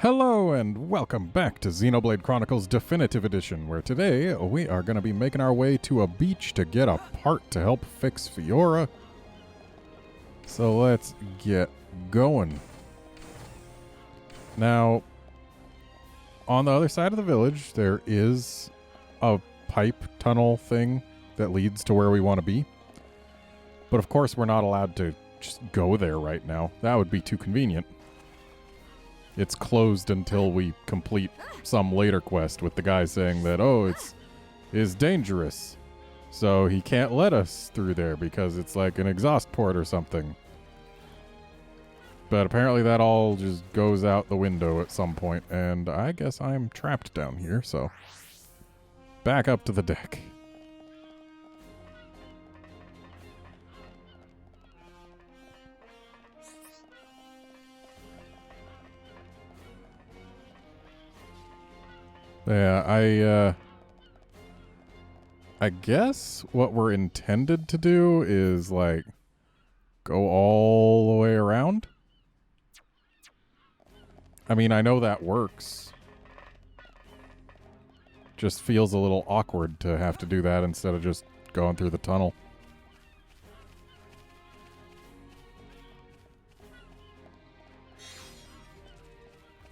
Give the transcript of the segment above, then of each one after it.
Hello and welcome back to Xenoblade Chronicles Definitive Edition, where today we are going to be making our way to a beach to get a part to help fix Fiora. So let's get going. Now, on the other side of the village, there is a pipe tunnel thing that leads to where we want to be. But of course, we're not allowed to just go there right now. That would be too convenient. It's closed until we complete some later quest with the guy saying that, oh, it's dangerous. So he can't let us through there because it's like an exhaust port or something. But apparently that all just goes out the window at some point, and I guess I'm trapped down here, so back up to the deck. Yeah, I guess what we're intended to do is, like, go all the way around. I mean, I know that works. Just feels a little awkward to have to do that instead of just going through the tunnel.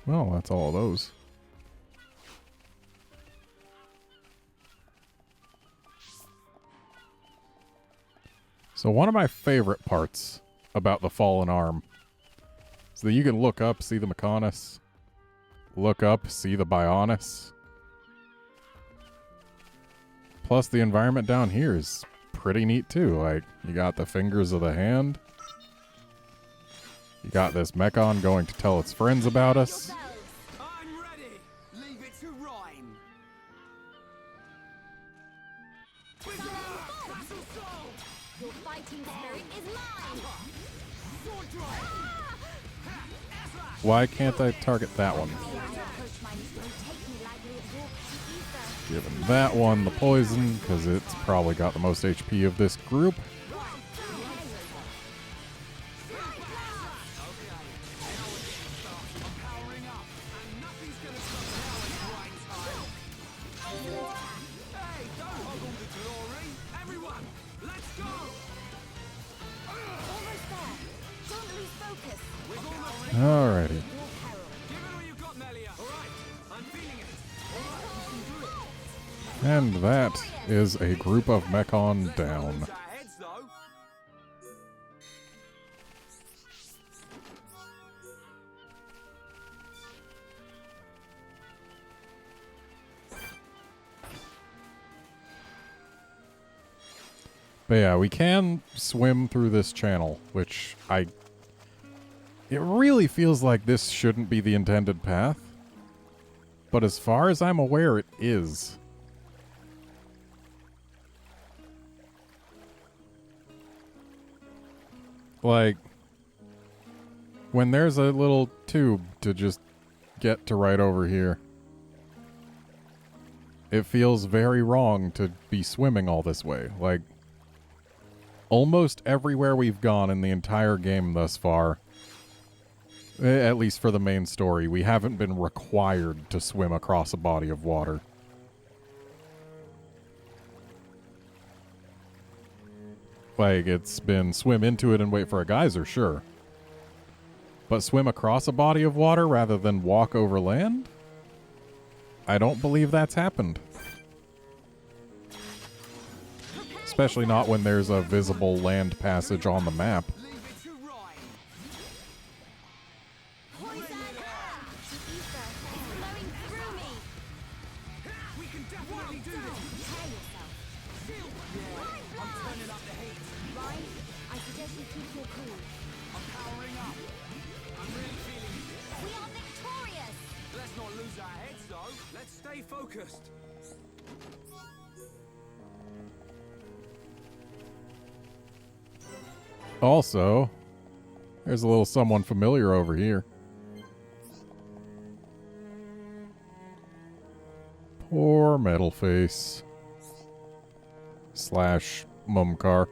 Well, that's all of those. So one of my favorite parts about the Fallen Arm is that you can look up, see the Mechonis, look up, see the Bionis. Plus the environment down here is pretty neat too. Like, you got the fingers of the hand. You got this Mechon going to tell its friends about us. I'm ready. Leave it to rhyme. Your fighting spirit is mine! Why can't I target that one? Giving that one the poison, because it's probably got the most HP of this group. Alrighty. And that is a group of Mechon down. But yeah, we can swim through this channel, which it really feels like this shouldn't be the intended path. But as far as I'm aware, it is. Like, when there's a little tube to just get to right over here, it feels very wrong to be swimming all this way. Like, almost everywhere we've gone in the entire game thus far, at least for the main story, we haven't been required to swim across a body of water. Like, it's been swim into it and wait for a geyser, sure. But swim across a body of water rather than walk over land? I don't believe that's happened. Especially not when there's a visible land passage on the map. Focused. Also, there's a little someone familiar over here. Poor Metalface. Slash Mumcar.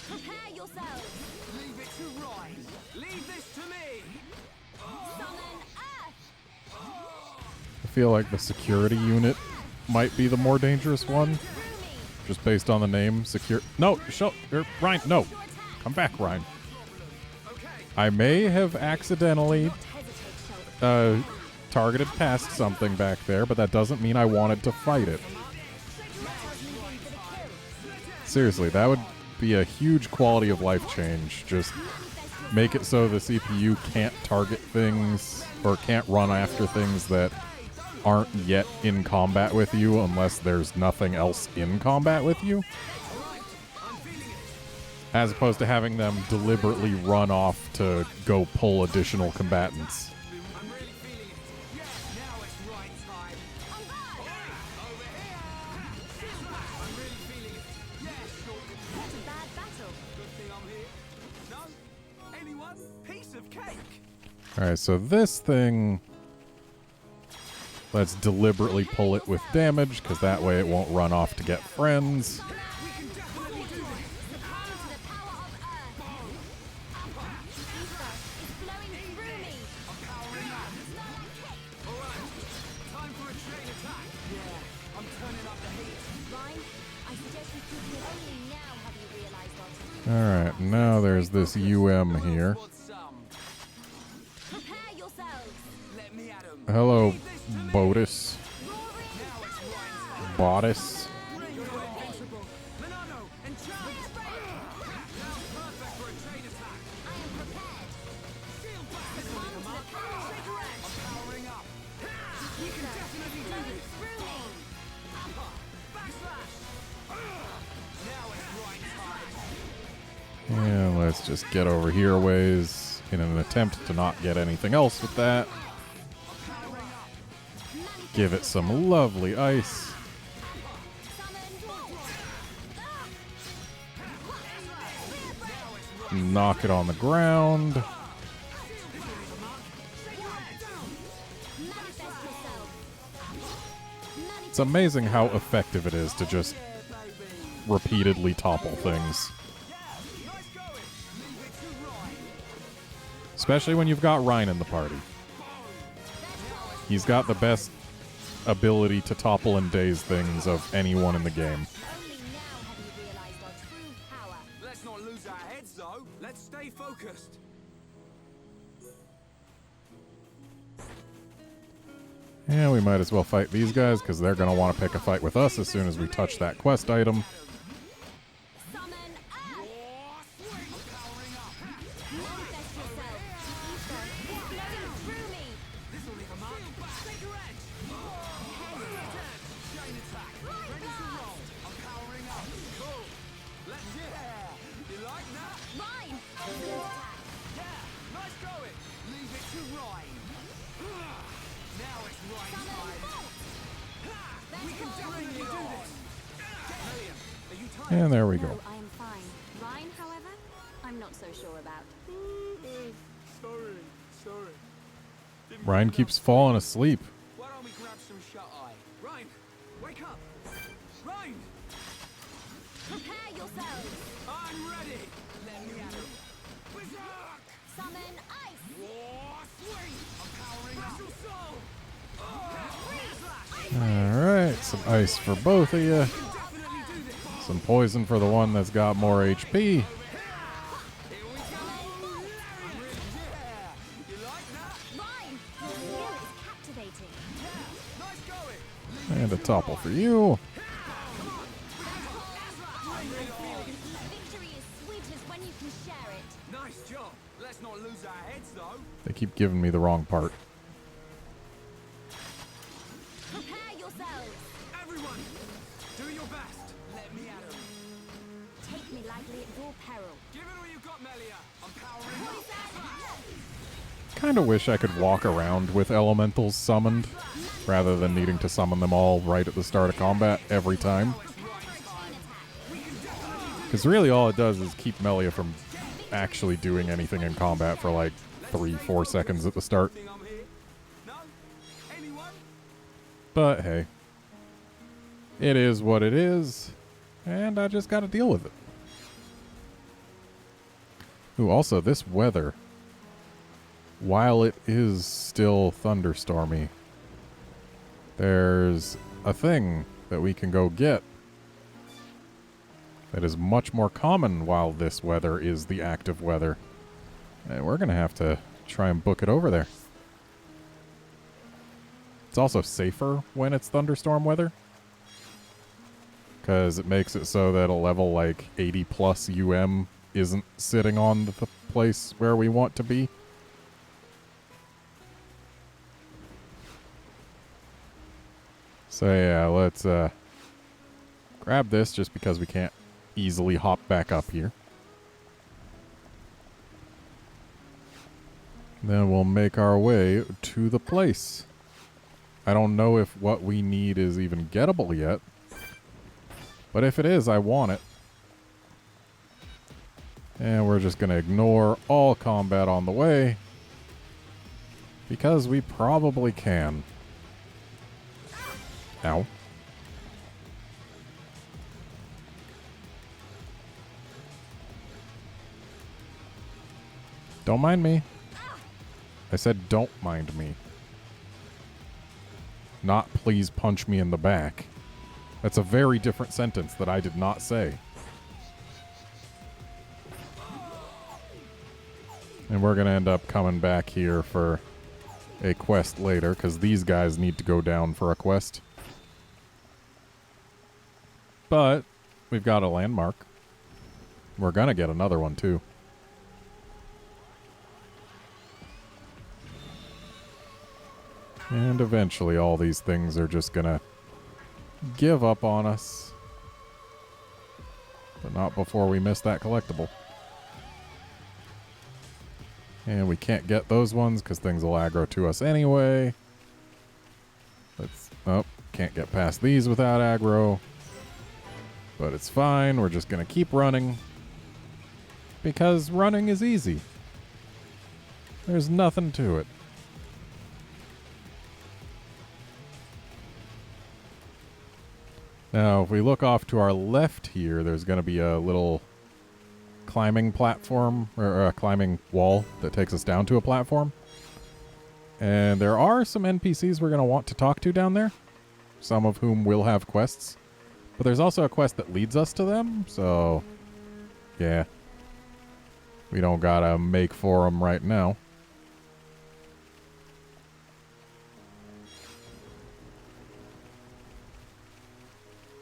Prepare yourselves! Leave this to me. Summon Earth. I feel like the security unit might be the more dangerous one, just based on the name. No, Ryan, no. Come back, Ryan. I may have accidentally targeted past something back there, but that doesn't mean I wanted to fight it. Seriously, that would be a huge quality of life change. Just make it so the CPU can't target things or can't run after things that aren't yet in combat with you unless there's nothing else in combat with you. As opposed to having them deliberately run off to go pull additional combatants. I'm really feeling it. Now it's right time. Over here. I'm really feeling it. Yes, What a bad battle. good thing I'm here. No? Anyone? Piece of cake. Alright, so this thing... Let's deliberately pull it with damage, because that way it won't run off to get friends. Summon to the power of Earth. Ether is flowing through me. Powering up. All right. Time for a chain attack. Yeah, I'm turning up the heat. Ryan, I suggest we keep it only now have you realized our true Alright, now there's this UM here. Want some? Prepare yourselves. Let me at 'em. Hello, Botus. Bodice. You're invincible. Monano and Charles. Now perfect for a chain attack. I am prepared. Shield blast. Summon to the power of Earth. I'm powering up. We can definitely do Flowing this. through me. Backslash. Now it's right time. And let's just get over here a ways in an attempt to not get anything else with that. Give it some lovely ice. Knock it on the ground. It's amazing how effective it is to just repeatedly topple things. Especially when you've got Ryan in the party. He's got the best ability to topple and daze things of anyone in the game. Only now have you realized our true power. Let's not lose our heads, though. Let's stay focused. Yeah, we might as well fight these guys, because they're going to want to pick a fight with us as soon as we touch that quest item. Summon Earth. Powering up. Manifest yourself. Ether is flowing through me. This'll leave a mark. Take your edge. Chain attack. Ready to roll. I'm powering up. Cool. Let's You like that? Ryan. Excellent attack. Yeah. Nice going. Leave it to Ryan. Now it's right Summon time. Bolt. We can definitely do this. Brilliant. Are you tired? And there we go. No, I am fine. Ryan, however, I'm not so sure about. Sorry. Ryan keeps falling asleep. Why don't we grab some shut-eye? Ryan, wake up. Ryan, Prepare yourselves. I'm ready. Let me at him. Berserk. Summon Ice. Swing. I'm powering up. Soul. Alright, some ice for both of you. Definitely do this. Some poison for the one that's got more HP. Here we go. You like that? Ryan, your skill is captivating. Nice going. And a topple for you. Victory is sweet as when you can share it. Nice job. Let's not lose our heads, though. They keep giving me the wrong part. Prepare yourselves. Everyone, do your best. Let me at him. Take me lightly at your peril. Give it all you got, Melia. I'm powering up. Kinda wish I could walk around with elementals summoned, rather than needing to summon them all right at the start of combat every time. Because really all it does is keep Melia from actually doing anything in combat for like 3-4 seconds at the start. Think I'm here? No? Anyone? But hey, it is what it is, and I just gotta deal with it. Ooh, also this weather while it is still thunderstormy, there's a thing that we can go get that is much more common while this weather is the active weather. And we're going to have to try and book it over there. It's also safer when it's thunderstorm weather, because it makes it so that a level like 80 plus UM isn't sitting on the place where we want to be. So yeah, let's grab this just because we can't easily hop back up here. Then we'll make our way to the place. I don't know if what we need is even gettable yet, but if it is, I want it. And we're just going to ignore all combat on the way, because we probably can. Ow. Don't mind me. I said don't mind me. Not please punch me in the back. That's a very different sentence that I did not say. And we're going to end up coming back here for a quest later, because these guys need to go down for a quest. But we've got a landmark. We're going to get another one, too. And eventually all these things are just going to give up on us. But not before we miss that collectible. And we can't get those ones because things will aggro to us anyway. Oh, can't get past these without aggro. But it's fine. We're just going to keep running. Because running is easy. There's nothing to it. Now, if we look off to our left here, there's going to be a little climbing platform, or a climbing wall that takes us down to a platform. And there are some NPCs we're going to want to talk to down there, some of whom will have quests. But there's also a quest that leads us to them, so yeah. We don't got to make for them right now.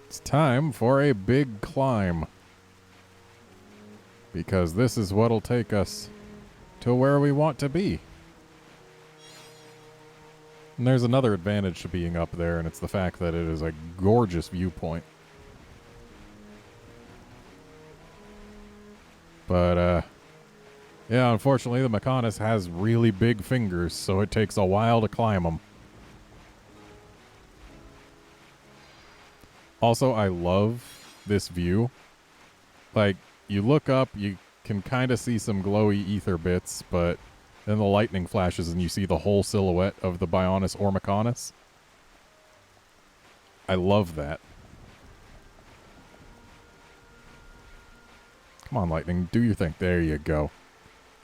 It's time for a big climb. Because this is what'll take us to where we want to be. And there's another advantage to being up there, and it's the fact that it is a gorgeous viewpoint. But, yeah, unfortunately, the Mechonis has really big fingers, so it takes a while to climb them. Also, I love this view. Like, you look up, you can kind of see some glowy ether bits, but then the lightning flashes and you see the whole silhouette of the Bionis or Mechonis. I love that. Come on, lightning, do your thing. There you go.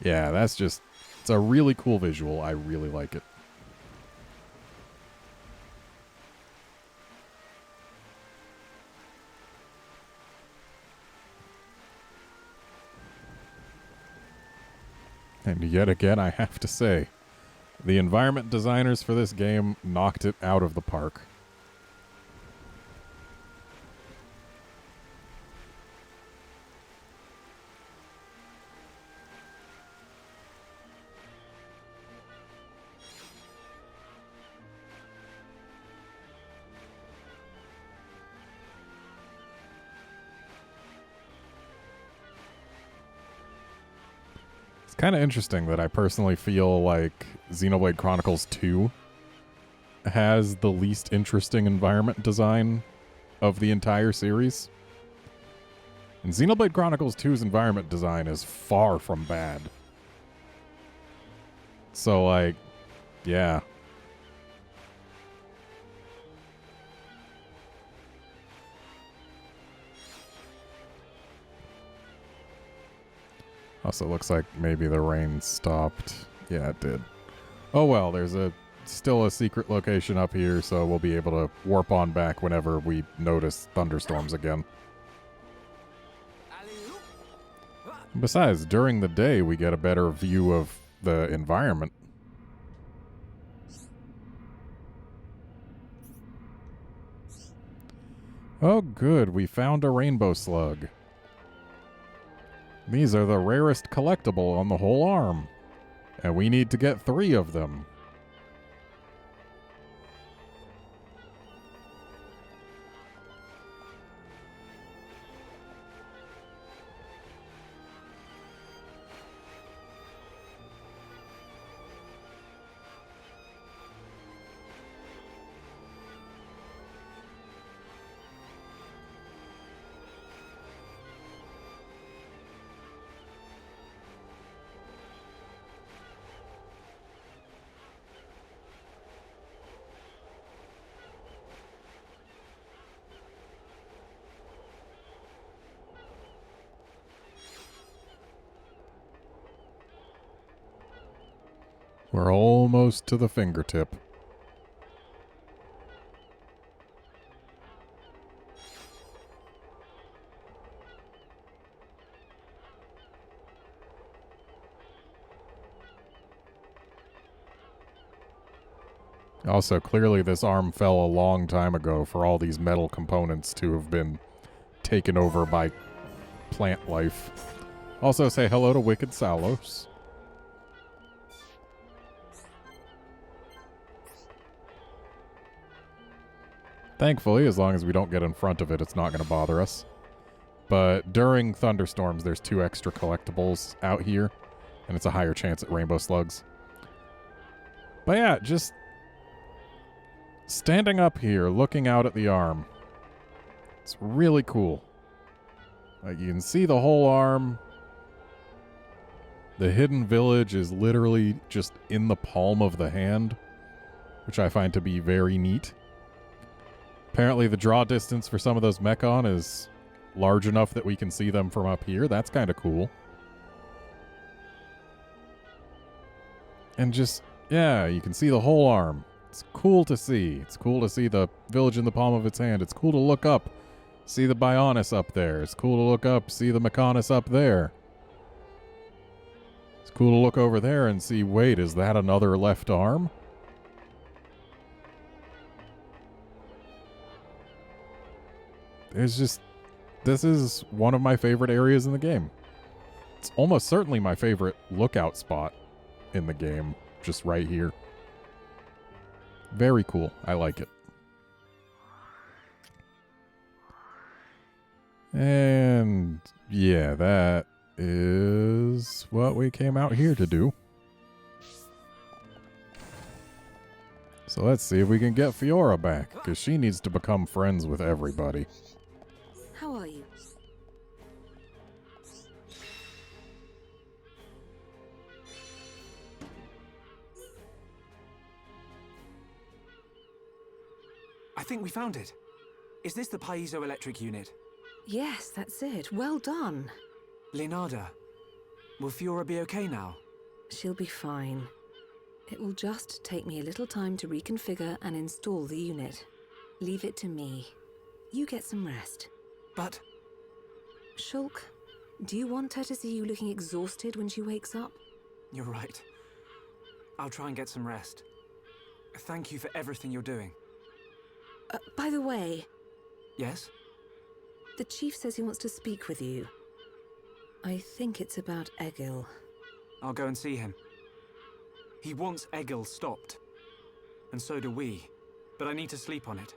Yeah, that's just... It's a really cool visual. I really like it. And yet again, I have to say, the environment designers for this game knocked it out of the park. Kind of interesting that I personally feel like Xenoblade Chronicles 2 has the least interesting environment design of the entire series. And Xenoblade Chronicles 2's environment design is far from bad. So, like, yeah. Also looks like maybe the rain stopped. Yeah, it did. Oh well, there's still a secret location up here, so we'll be able to warp on back whenever we notice thunderstorms again. Besides, during the day, we get a better view of the environment. Oh good, we found a rainbow slug. These are the rarest collectible on the whole arm. And we need to get 3 of them. We're almost to the fingertip. Also, clearly this arm fell a long time ago for all these metal components to have been taken over by plant life. Also, say hello to Wicked Salos. Thankfully, as long as we don't get in front of it, it's not going to bother us. But during thunderstorms, there's 2 extra collectibles out here, and it's a higher chance at rainbow slugs. But yeah, just standing up here, looking out at the arm, it's really cool. Like, you can see the whole arm. The hidden village is literally just in the palm of the hand, which I find to be very neat. Apparently the draw distance for some of those Mechon is large enough that we can see them from up here. That's kind of cool. And just, yeah, you can see the whole arm. It's cool to see. It's cool to see the village in the palm of its hand. It's cool to look up, see the Bionis up there. It's cool to look up, see the Mechonis up there. It's cool to look over there and see, wait, is that another left arm? There's just, this is one of my favorite areas in the game. It's almost certainly my favorite lookout spot in the game, just right here. Very cool. I like it. And yeah, that is what we came out here to do. So let's see if we can get Fiora back, because she needs to become friends with everybody. How are you? I think we found it. Is this the piezoelectric unit? Yes, that's it. Well done. Leonarda, will Fiora be okay now? She'll be fine. It will just take me a little time to reconfigure and install the unit. Leave it to me. You get some rest. But... Shulk, do you want her to see you looking exhausted when she wakes up? You're right. I'll try and get some rest. Thank you for everything you're doing. By the way... Yes? The chief says he wants to speak with you. I think it's about Egil. I'll go and see him. He wants Egil stopped. And so do we. But I need to sleep on it.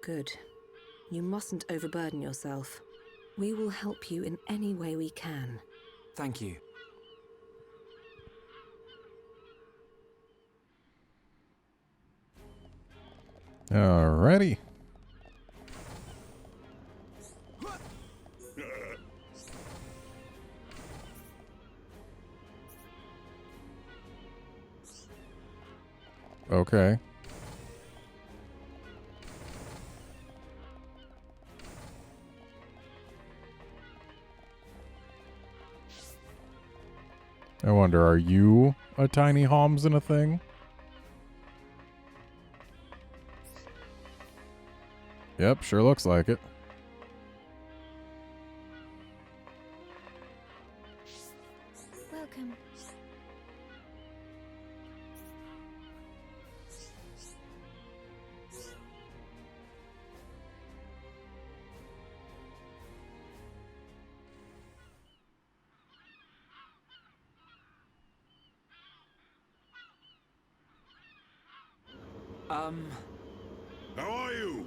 Good. You mustn't overburden yourself. We will help you in any way we can. Thank you. Alrighty. Okay. I wonder, are you a tiny Homs in a thing? Yep, sure looks like it. Welcome. How are you?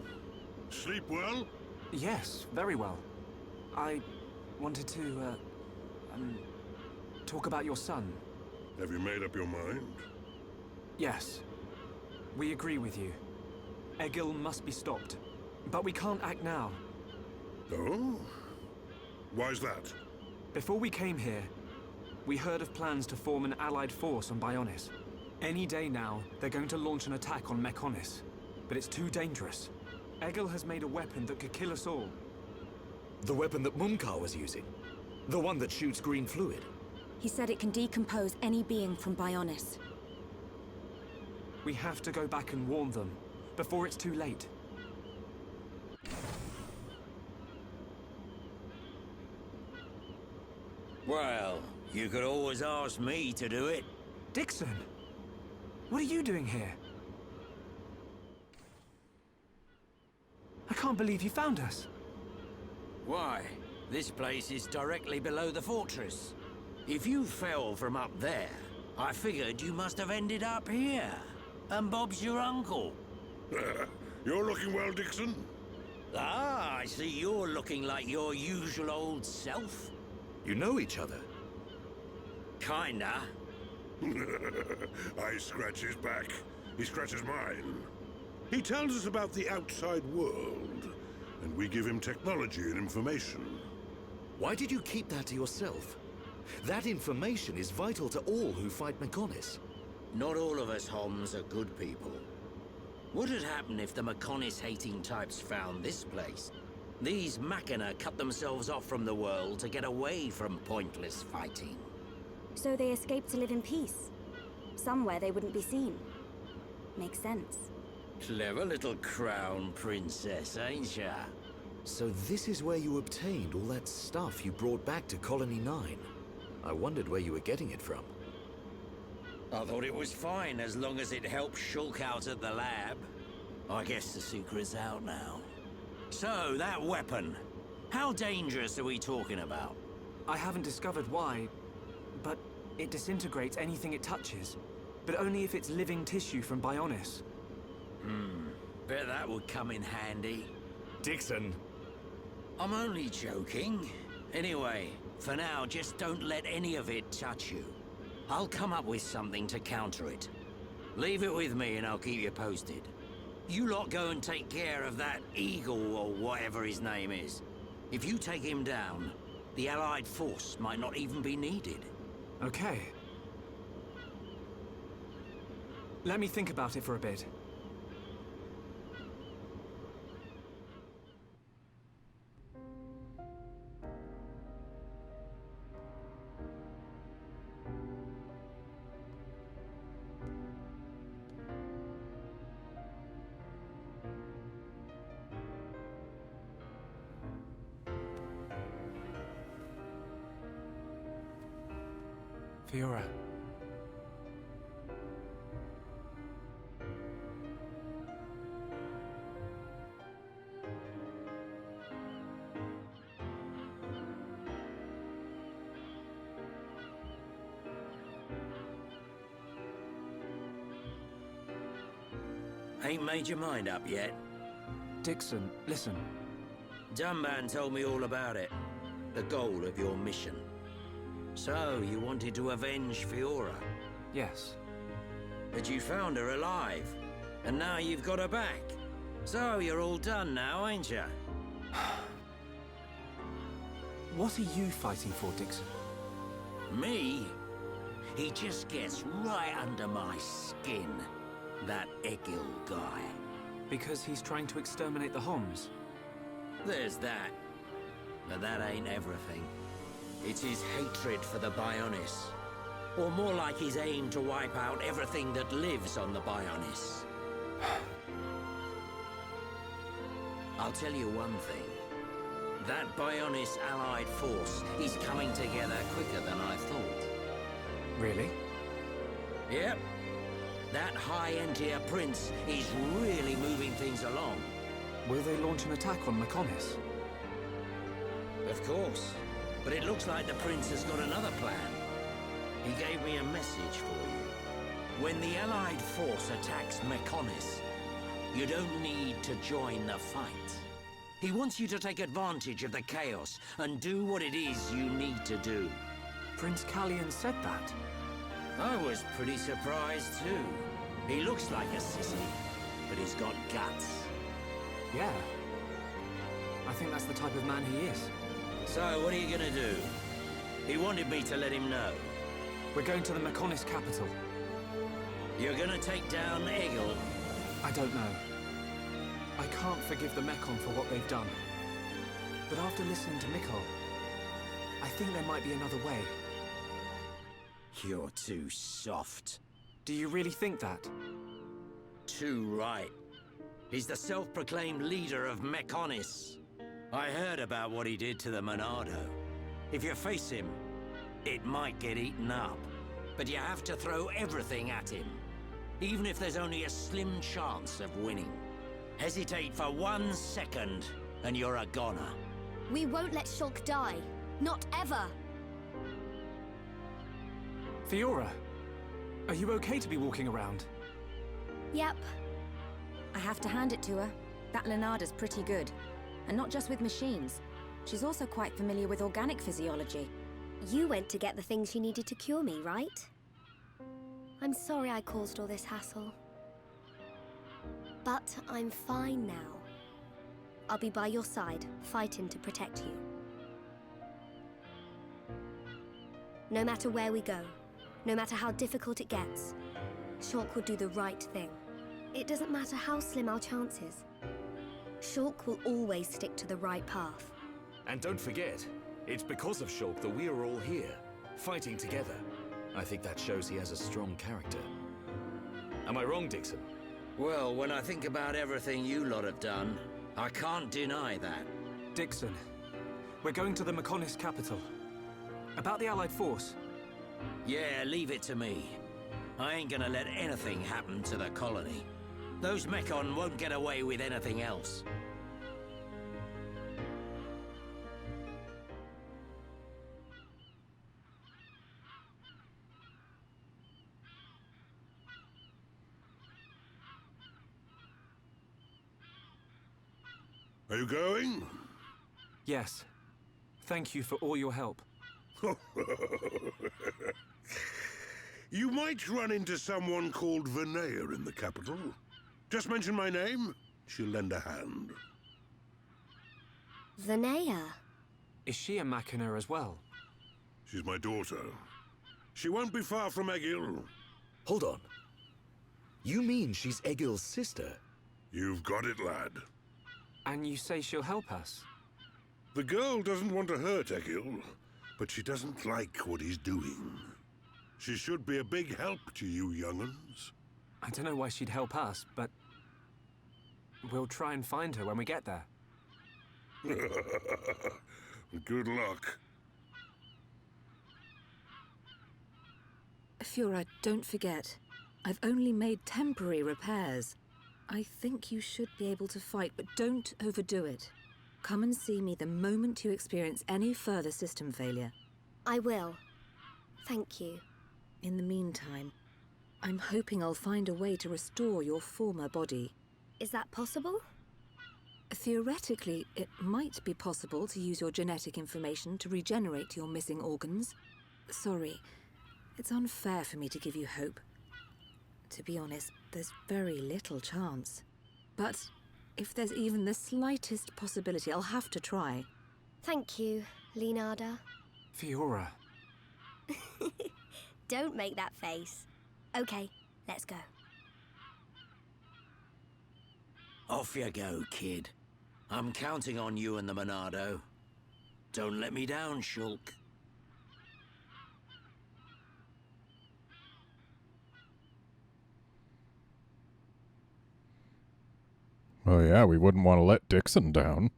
Sleep well? Yes, very well. I wanted to, talk about your son. Have you made up your mind? Yes. We agree with you. Egil must be stopped. But we can't act now. Oh? Why's that? Before we came here, we heard of plans to form an allied force on Bionis. Any day now, they're going to launch an attack on Mechonis. But it's too dangerous. Egil has made a weapon that could kill us all. The weapon that Mumkar was using? The one that shoots green fluid? He said it can decompose any being from Bionis. We have to go back and warn them, before it's too late. Well, you could always ask me to do it. Dixon! What are you doing here? I can't believe you found us. Why? This place is directly below the fortress. If you fell from up there, I figured you must have ended up here. And Bob's your uncle. You're looking well, Dixon. Ah, I see you're looking like your usual old self. You know each other? Kinda. I scratch his back. He scratches mine. He tells us about the outside world, and we give him technology and information. Why did you keep that to yourself? That information is vital to all who fight Mechonis. Not all of us Homs are good people. What would happen if the Mechonis-hating types found this place? These Machina cut themselves off from the world to get away from pointless fighting. So they escaped to live in peace. Somewhere they wouldn't be seen. Makes sense. Clever little crown princess, ain't ya? So this is where you obtained all that stuff you brought back to Colony 9. I wondered where you were getting it from. I thought it was fine as long as it helped Shulk out at the lab. I guess the secret's out now. So, that weapon. How dangerous are we talking about? I haven't discovered why, but it disintegrates anything it touches. But only if it's living tissue from Bionis. Bet that would come in handy. Dixon! I'm only joking. Anyway, for now, just don't let any of it touch you. I'll come up with something to counter it. Leave it with me and I'll keep you posted. You lot go and take care of that Eagle or whatever his name is. If you take him down, the Allied force might not even be needed. Okay. Let me think about it for a bit. Fiora. Ain't made your mind up yet? Dixon, listen. Dunban told me all about it. The goal of your mission. So, you wanted to avenge Fiora. Yes. But you found her alive. And now you've got her back. So, you're all done now, ain't you? What are you fighting for, Dixon? Me? He just gets right under my skin. That Egil guy. Because he's trying to exterminate the Homs. There's that. But that ain't everything. It's his hatred for the Bionis. Or more like his aim to wipe out everything that lives on the Bionis? I'll tell you one thing. That Bionis allied force is coming together quicker than I thought. Really? Yep. That high-end-tier prince is really moving things along. Will they launch an attack on Mechonis? Of course. But it looks like the prince has got another plan. He gave me a message for you. When the allied force attacks Mechonis, you don't need to join the fight. He wants you to take advantage of the chaos and do what it is you need to do. Prince Callian said that. I was pretty surprised too. He looks like a sissy, but he's got guts. Yeah. I think that's the type of man he is. So, what are you gonna do? He wanted me to let him know. We're going to the Mechonis capital. You're gonna take down Egil? I don't know. I can't forgive the Mechon for what they've done. But after listening to Mikko, I think there might be another way. You're too soft. Do you really think that? Too right. He's the self-proclaimed leader of Mechonis. I heard about what he did to the Monado. If you face him, it might get eaten up. But you have to throw everything at him. Even if there's only a slim chance of winning. Hesitate for 1 second, and you're a goner. We won't let Shulk die. Not ever. Fiora, are you okay to be walking around? Yep. I have to hand it to her. That Lenarda's pretty good. And not just with machines. She's also quite familiar with organic physiology. You went to get the things she needed to cure me, right? I'm sorry I caused all this hassle. But I'm fine now. I'll be by your side, fighting to protect you. No matter where we go, no matter how difficult it gets, Shulk will do the right thing. It doesn't matter how slim our chances. Shulk will always stick to the right path. And don't forget, it's because of Shulk that we are all here, fighting together. I think that shows he has a strong character. Am I wrong, Dixon? Well, when I think about everything you lot have done, I can't deny that. Dixon, we're going to the Mechonis capital. About the Allied force. Yeah, leave it to me. I ain't gonna let anything happen to the colony. Those Mechon won't get away with anything else. Are you going? Yes. Thank you for all your help. You might run into someone called Vinaya in the capital. Just mention my name, she'll lend a hand. Vinaya? Is she a Machina as well? She's my daughter. She won't be far from Egil. Hold on. You mean she's Egil's sister? You've got it, lad. And you say she'll help us? The girl doesn't want to hurt Egil, but she doesn't like what he's doing. She should be a big help to you young'uns. I don't know why she'd help us, but we'll try and find her when we get there. Good luck. Fiora, don't forget. I've only made temporary repairs. I think you should be able to fight, but don't overdo it. Come and see me the moment you experience any further system failure. I will. Thank you. In the meantime, I'm hoping I'll find a way to restore your former body. Is that possible? Theoretically, it might be possible to use your genetic information to regenerate your missing organs. Sorry, it's unfair for me to give you hope. To be honest, there's very little chance. But if there's even the slightest possibility, I'll have to try. Thank you, Leonarda. Fiora. Don't make that face. Okay, let's go. Off you go, kid. I'm counting on you and the Monado. Don't let me down, Shulk. Oh yeah, we wouldn't want to let Dixon down.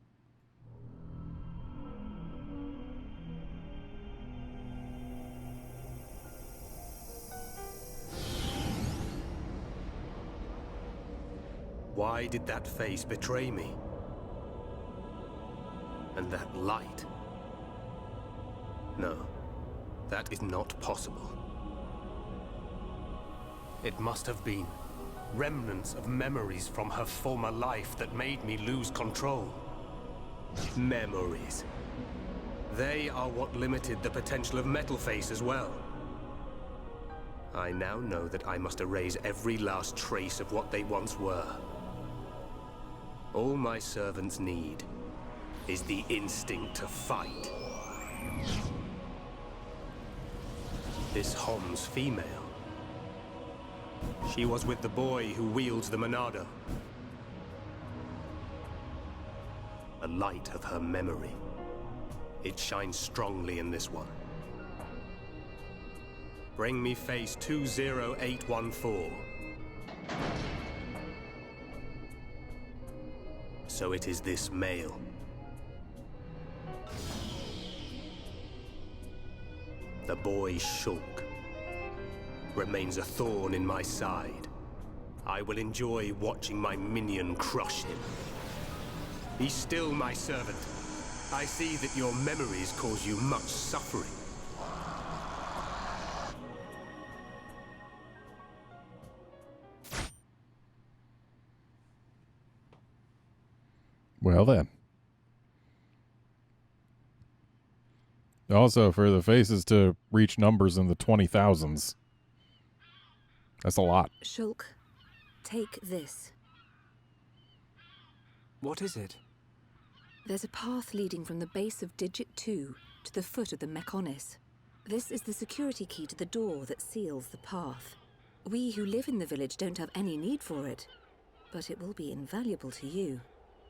Why did that face betray me? And that light? No, that is not possible. It must have been remnants of memories from her former life that made me lose control. Memories. They are what limited the potential of Metalface as well. I now know that I must erase every last trace of what they once were. All my servants need is the instinct to fight. This Hom's female. She was with the boy who wields the Monado. A light of her memory. It shines strongly in this one. Bring me face 20814. So it is this male. The boy Shulk remains a thorn in my side. I will enjoy watching my minion crush him. Be still, my servant. I see that your memories cause you much suffering. Well then. Also, for the faces to reach numbers in the 20,000s. That's a lot. Shulk, take this. What is it? There's a path leading from the base of Digit 2 to the foot of the Mechonis. This is the security key to the door that seals the path. We who live in the village don't have any need for it, but it will be invaluable to you.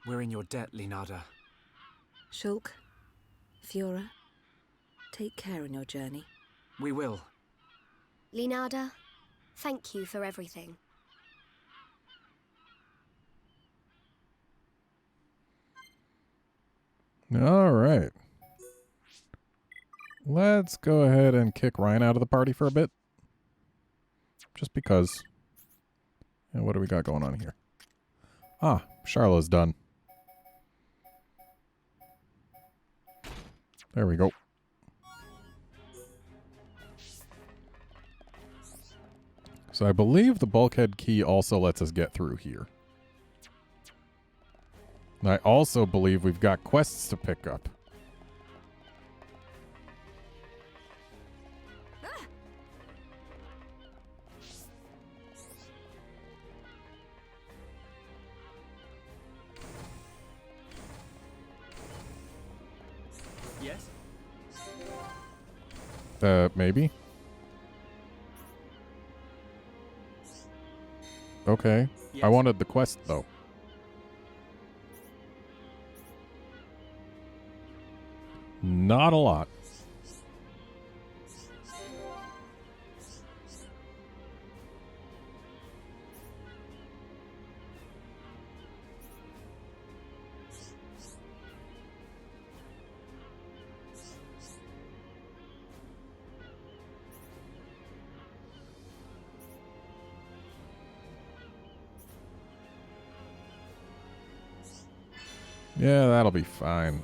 We're in your debt, Linada. Shulk, Fiora, take care on your journey. We will. Linada, thank you for everything. All right. Let's go ahead and kick Ryan out of the party for a bit. Just because. And what do we got going on here? Ah, Charlotte's done. There we go. So I believe the bulkhead key also lets us get through here. And I also believe we've got quests to pick up. Yes? Maybe? Okay. Yes. I wanted the quest, though. Not a lot. Yeah, that'll be fine.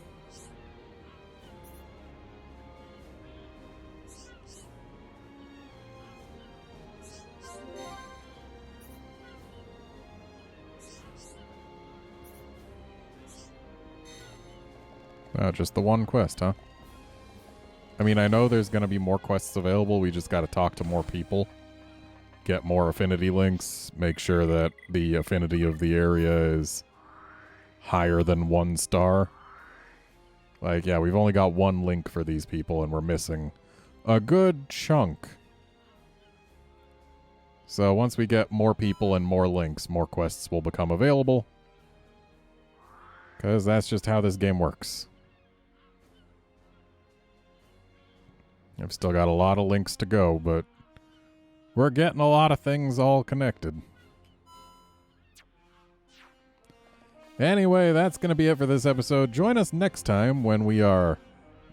Just the one quest, huh? I mean, I know there's going to be more quests available. We just got to talk to more people. Get more affinity links. Make sure that the affinity of the area is higher than 1 star. Like, yeah, we've only got 1 link for these people, and we're missing a good chunk. So once we get more people and more links, more quests will become available. Because that's just how this game works. I've still got a lot of links to go, but we're getting a lot of things all connected. Anyway, that's going to be it for this episode. Join us next time when we are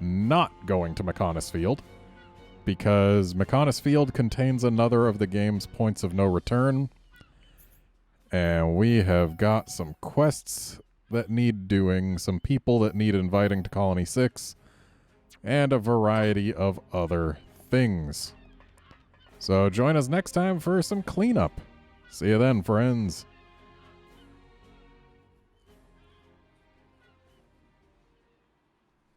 not going to McConus Field, because McConus Field contains another of the game's points of no return, and we have got some quests that need doing, some people that need inviting to Colony 6, and a variety of other things. So join us next time for some cleanup. See you then, friends.